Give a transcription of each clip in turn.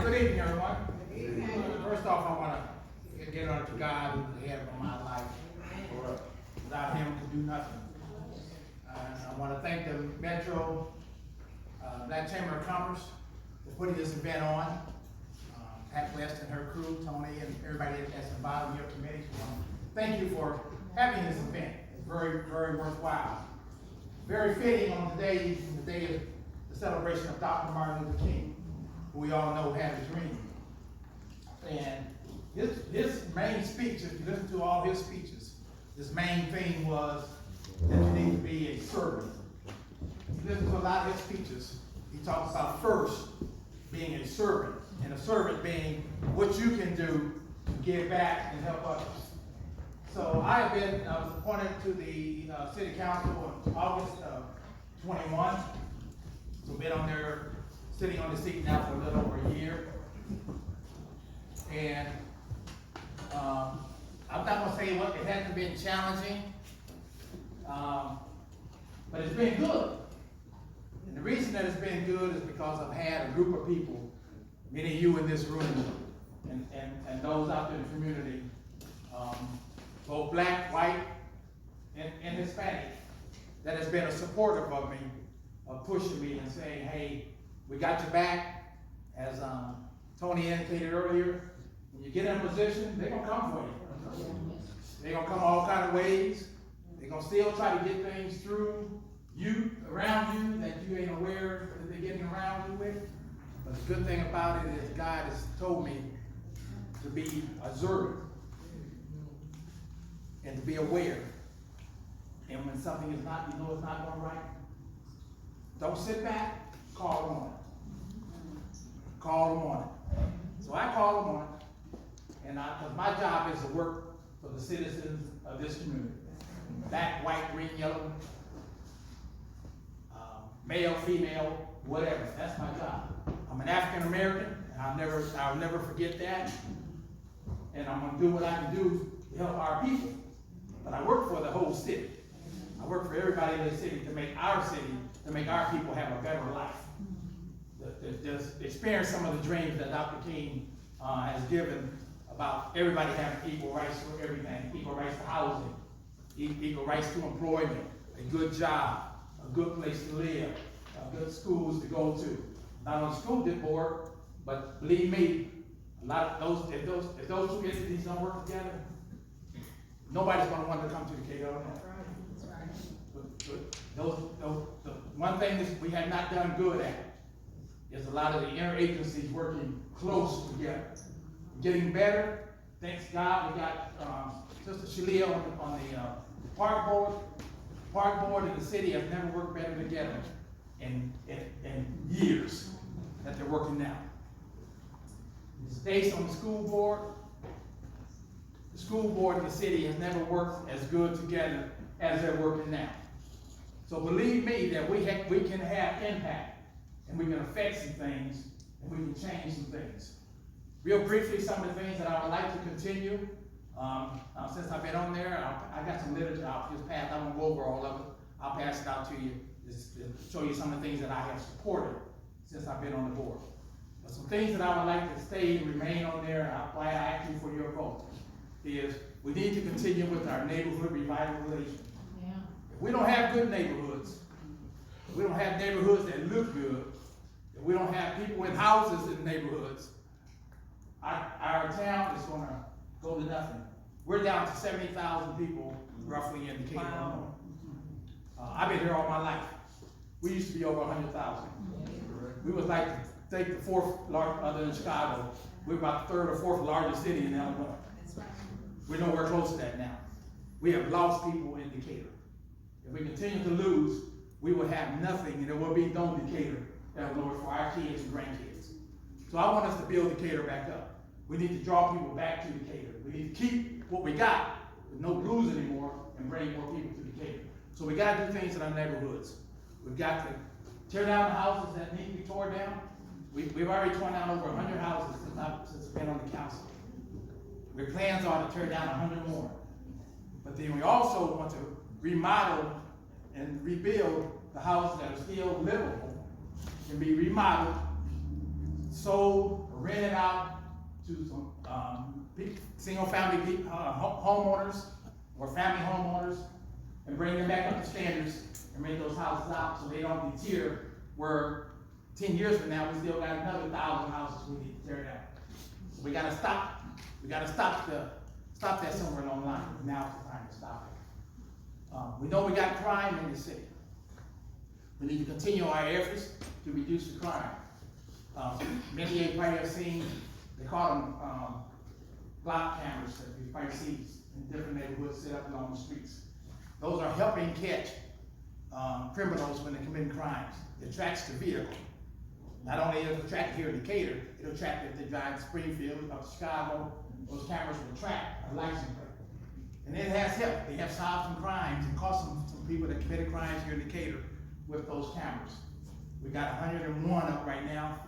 Good evening, everyone. First off, I want to get on to God who's the head of my life. Without him, could do nothing. I want to thank the Metro Black Chamber of Commerce for putting this event on. Pat West and her crew, Tony, and everybody that's involved in your committee. Thank you for having this event. It's very, very worthwhile. Very fitting on today, the day of the celebration of Dr. Martin Luther King, who we all know had a dream. And his main speech, if you listen to all his speeches, his main thing was that you need to be a servant. If you listen to a lot of his speeches, he talks about first being a servant, and a servant being what you can do to give back and help others. So I was appointed to the city council in August of 21. So been on there, sitting on the seat now for a little over a year. And I'm not gonna say what it hasn't been challenging, but it's been good. And the reason that it's been good is because I've had a group of people, many of you in this room, and those out there in the community, both black, white, and Hispanic, that has been a supporter of me, of pushing me and saying, hey, we got your back. As Tony indicated earlier, when you get in a position, they're gonna come for you. They're gonna come all kind of ways. They're gonna still try to get things through you, around you, that you ain't aware that they're getting around you with. But the good thing about it is God has told me to be observant and to be aware. And when something is not, you know it's not going right, don't sit back, call them on it. Call them on it. So I call them on it, and because my job is to work for the citizens of this community. Black, white, green, yellow, male, female, whatever. That's my job. I'm an African American, and I'll never forget that. And I'm gonna do what I can do to help our people. But I work for the whole city. I work for everybody in the city to make our people have a better life. Just experience some of the dreams that Dr. King has given about everybody having equal rights for everything, equal rights to housing, equal rights to employment, a good job, a good place to live, good schools to go to. Not on the school board, but believe me, a lot of those, if those two entities don't work together, nobody's going to want to come to Decatur. That's right. The one thing that we have not done good at is a lot of the interagencies working close together. Getting better. Thanks God, we got Sister Shalia on the park board. The park board and the city have never worked better together in years that they're working now. It's based on the school board. The school board and the city has never worked as good together as they're working now. So believe me that we can have impact, and we can affect some things, and we can change some things. Real briefly, some of the things that I would like to continue. Since I've been on there, I got some literature I'll just pass. I won't go over all of it. I'll pass it out to you just to show you some of the things that I have supported since I've been on the board. But some things that I would like to stay and remain on there, and why I ask you for your vote, is we need to continue with our neighborhood revitalization. Yeah. If we don't have good neighborhoods, if we don't have neighborhoods that look good, if we don't have people in houses in neighborhoods, our town is going to go to nothing. We're down to 70,000 people roughly in Decatur. Wow. I've been here all my life. We used to be over 100,000. We was like, take the fourth largest, other than Chicago, we're about the third or fourth largest city in Illinois. That's right. We're nowhere close to that now. We have lost people in Decatur. If we continue to lose, we will have nothing, and there will be no Decatur, Illinois, for our kids and grandkids. So I want us to build Decatur back up. We need to draw people back to Decatur. We need to keep what we got, with no blues anymore, and bring more people to Decatur. So we got to do things in our neighborhoods. We've got to tear down the houses that need to be torn down. We've already torn down over 100 houses since I've been on the council. Our plans are to tear down 100 more. But then we also want to remodel and rebuild the houses that are still livable, can be remodeled sold or rented out to some single-family homeowners or family homeowners, and bring them back up to standards and rent those houses out so they don't deter, where 10 years from now we still got another 1,000 houses we need to tear down. So we gotta stop. We gotta stop that somewhere along the line. Now's the time to stop it. We know we got crime in the city. We need to continue our efforts to reduce the crime. Many of you probably have seen, they call them block cameras that you probably see in different neighborhoods set up along the streets. Those are helping catch criminals when they're committing crimes. It tracks the vehicle. Not only does it track here in Decatur, it'll track if they drive to Springfield, up to Chicago. Those cameras will track a license plate. And it has helped. They have solved some crimes and caught some people that committed crimes here in Decatur with those cameras. We got 101 up right now.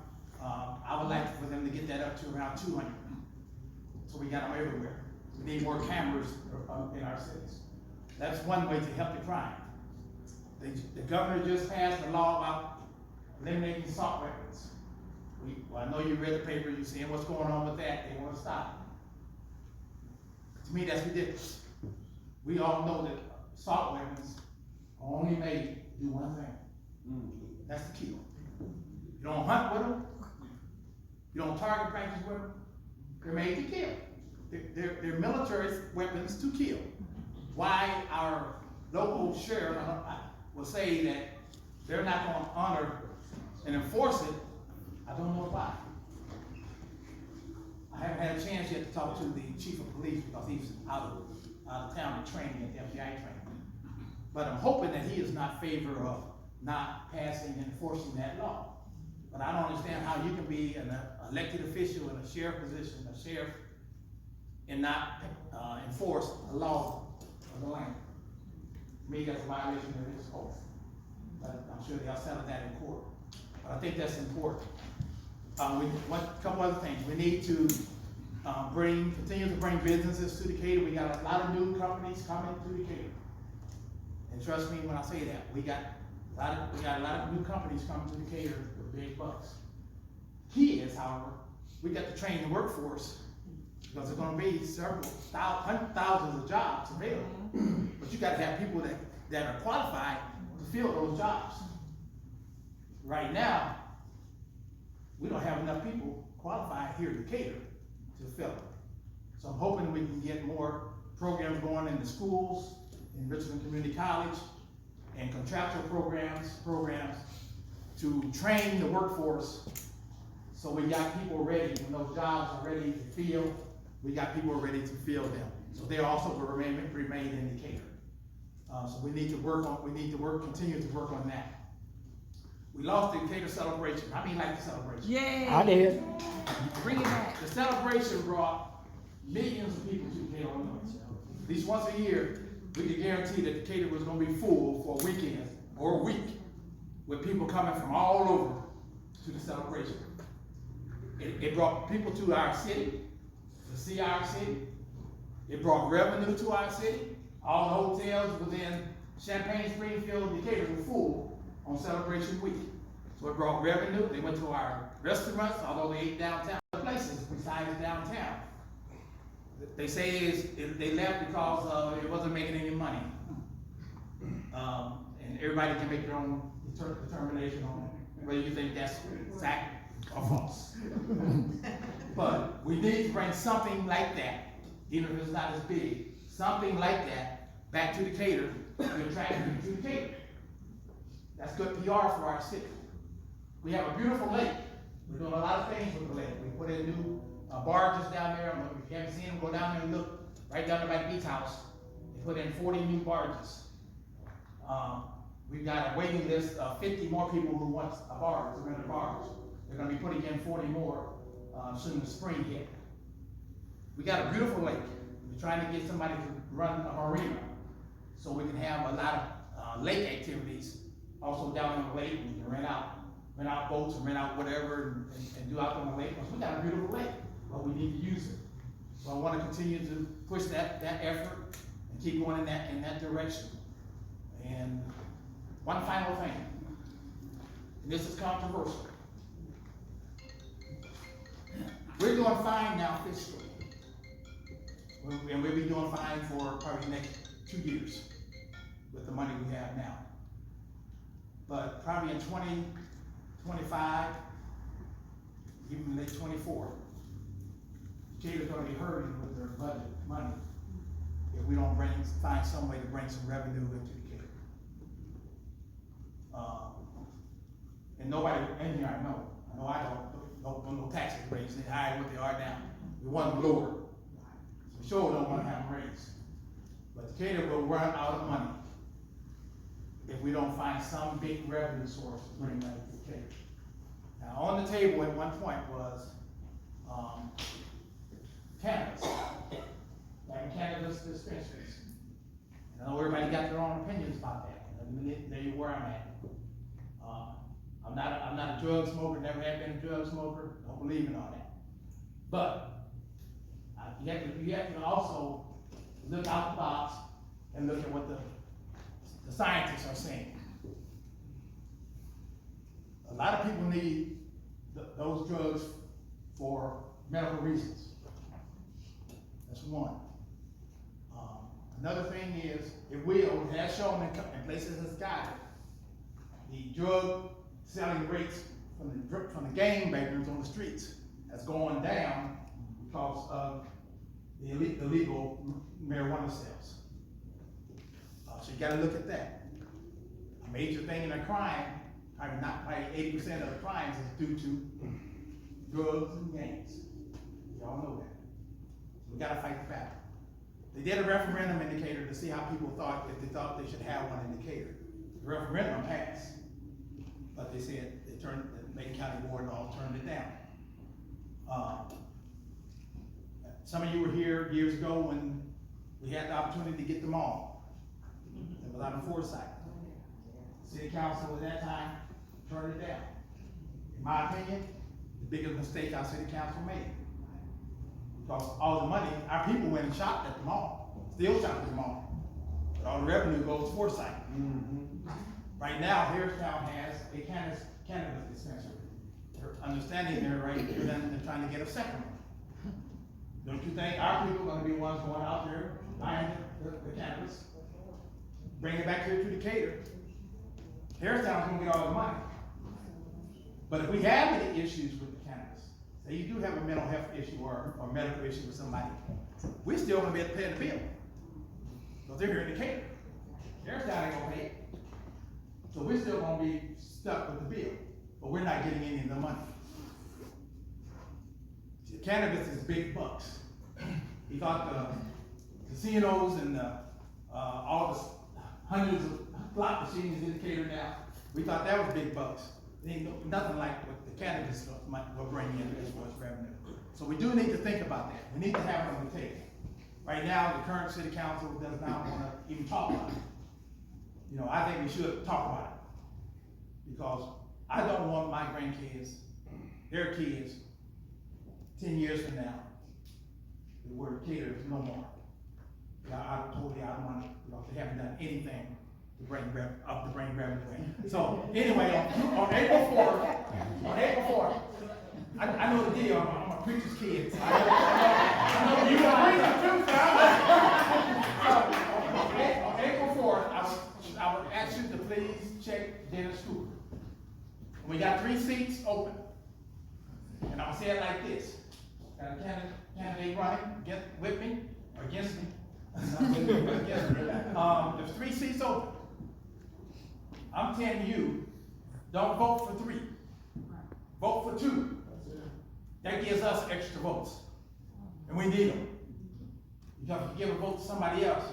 I would like for them to get that up to around 200. So we got them everywhere. We need more cameras in our cities. That's one way to help the crime. The governor just passed a law about eliminating assault weapons. I know you read the paper, you're seeing what's going on with that. They want to stop it. To me, that's ridiculous. We all know that assault weapons are only made to do one thing. That's to kill. You don't hunt with them. You don't target practice with them. They're made to kill. They're military weapons to kill. Why our local sheriff will say that they're not going to honor and enforce it, I don't know why. I haven't had a chance yet to talk to the chief of police because he's out of town in training at the FBI training. But I'm hoping that he is not in favor of not passing and enforcing that law. But I don't understand how you can be an elected official in a sheriff position, a sheriff, and not enforce a law of the land. To me, that's a violation of his oath. But I'm sure they'll settle that in court. But I think that's important. A couple other things. We need to continue to bring businesses to Decatur. We got a lot of new companies coming to Decatur. And trust me when I say that, we got a lot of new companies coming to Decatur with big bucks. Key is, however, we got to train the workforce because there's going to be thousands of jobs available. But you got to have people that are qualified to fill those jobs. Right now, we don't have enough people qualified here in Decatur to fill it. So I'm hoping we can get more programs going in the schools, in Richmond Community College, and contractual programs to train the workforce so we got people ready. When those jobs are ready to fill, we got people ready to fill them. So they also will remain in Decatur. So we need to continue to work on that. We lost the Decatur celebration. How many like the celebration? Yay! I did. Bring it back. The celebration brought millions of people to Decatur, Illinois. At least once a year, we could guarantee that Decatur was going to be full for a weekend or a week with people coming from all over to the celebration. It brought people to our city, to see our city. It brought revenue to our city. All the hotels within Champaign, Springfield, and Decatur were full on celebration week. So it brought revenue. They went to our restaurants, although they ate downtown. Other places besides downtown. They say they left because it wasn't making any money. And everybody can make their own determination on whether you think that's fact or false. But we need to bring something like that, even if it's not as big, something like that back to Decatur to attract people to Decatur. That's good PR for our city. We have a beautiful lake. We're doing a lot of things with the lake. We put in new barges down there. If you haven't seen them, go down there and look. Right down there by the beach house. They put in 40 new barges. We've got a waiting list of 50 more people who want a barge, to rent a barge. They're going to be putting in 40 more soon as spring hit. We got a beautiful lake. We're trying to get somebody to run a marina so we can have a lot of lake activities also down on the lake. We can rent out boats and rent out whatever and do out on the lake. Because we got a beautiful lake, but we need to use it. So I want to continue to push that effort and keep going in that direction. And one final thing, and this is controversial. We're doing fine now fiscally. And we'll be doing fine for probably the next 2 years with the money we have now. But probably in 2025, even late 24, Decatur's gonna be hurting with their budget money if we don't find some way to bring some revenue into Decatur. And nobody in here I know I don't, no taxes raised, they're higher than what they are now. We want them lower. So we sure don't want to have them raised. But Decatur will run out of money if we don't find some big revenue source to bring money to Decatur. Now on the table at one point was cannabis, like cannabis dispensaries. And I know everybody got their own opinions about that. And let me tell you where I'm at. I'm not a drug smoker, never have been a drug smoker, don't believe in all that. But you have to also look out the box and look at what the scientists are saying. A lot of people need those drugs for medical reasons. That's one. Another thing is, it has shown in places as guided, the drug selling rates from the gangbangers on the streets has gone down because of the illegal marijuana sales. So you gotta look at that. A major thing in the crime, probably 80% of the crimes is due to drugs and gangs. Y'all know that. So we gotta fight the battle. They did a referendum in Decatur to see how people thought, if they thought they should have one in Decatur. The referendum passed, but they said the Macon County Board and all turned it down. Some of you were here years ago when we had the opportunity to get them all. It was out of foresight. City Council at that time turned it down. In my opinion, the biggest mistake our City Council made. Because all the money, our people went and shopped at the mall, still shop at the mall. But all the revenue goes to foresight. Right now, Harristown has a cannabis dispensary. They're understanding there, right, they're trying to get a second one. Don't you think our people are gonna be the ones going out there, buying the cannabis, bring it back here to Decatur? Harristown's gonna get all the money. But if we have any issues with the cannabis, say you do have a mental health issue or medical issue with somebody, we're still gonna be able to pay the bill. Because they're here in Decatur. Harristown ain't gonna pay it. So we're still gonna be stuck with the bill, but we're not getting any of the money. See, cannabis is big bucks. He thought the casinos and all the hundreds of slot machines in Decatur now, we thought that was big bucks. There ain't nothing like what the cannabis will bring in as far as revenue. So we do need to think about that. We need to have it on the table. Right now, the current city council does not want to even talk about it. You know, I think we should talk about it, because I don't want my grandkids, their kids, 10 years from now, the word Decatur is no more. I'm totally out of money, because they haven't done anything to bring revenue in. So anyway, on April 4th, I know the deal. I'm a preacher's kid. I know you are preaching too, on April 4th, I would ask you to please check Dennis Cooper. We got 3 seats open. And I'm gonna say it like this. Got a candidate running with me or against me. There's 3 seats open. I'm telling you, don't vote for 3. Vote for 2. That gives us extra votes. And we need them. Because if you give a vote to somebody else,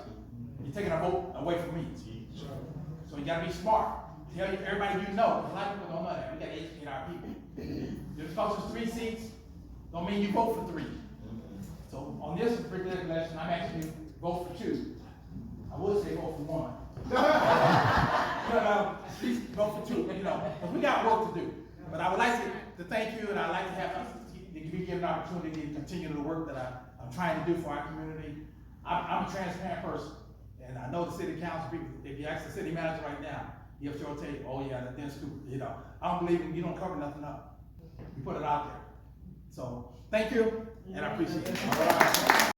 you're taking a vote away from me. So you gotta be smart. Tell everybody you know, a lot of people don't know that. We gotta educate our people. Just because there's 3 seats, don't mean you vote for 3. So on this particular election, I'm asking you to vote for 2. I would say vote for 1. But at least vote for 2, you know, because we got work to do. But I would like to thank you, and I'd like to have us to be given an opportunity to continue the work that I'm trying to do for our community. I'm a transparent person, and I know the city council people, if you ask the city manager right now, he'll sure tell you, oh yeah, the Dennis Cooper, you know. I don't believe you don't cover nothing up. You put it out there. So, thank you, and I appreciate it.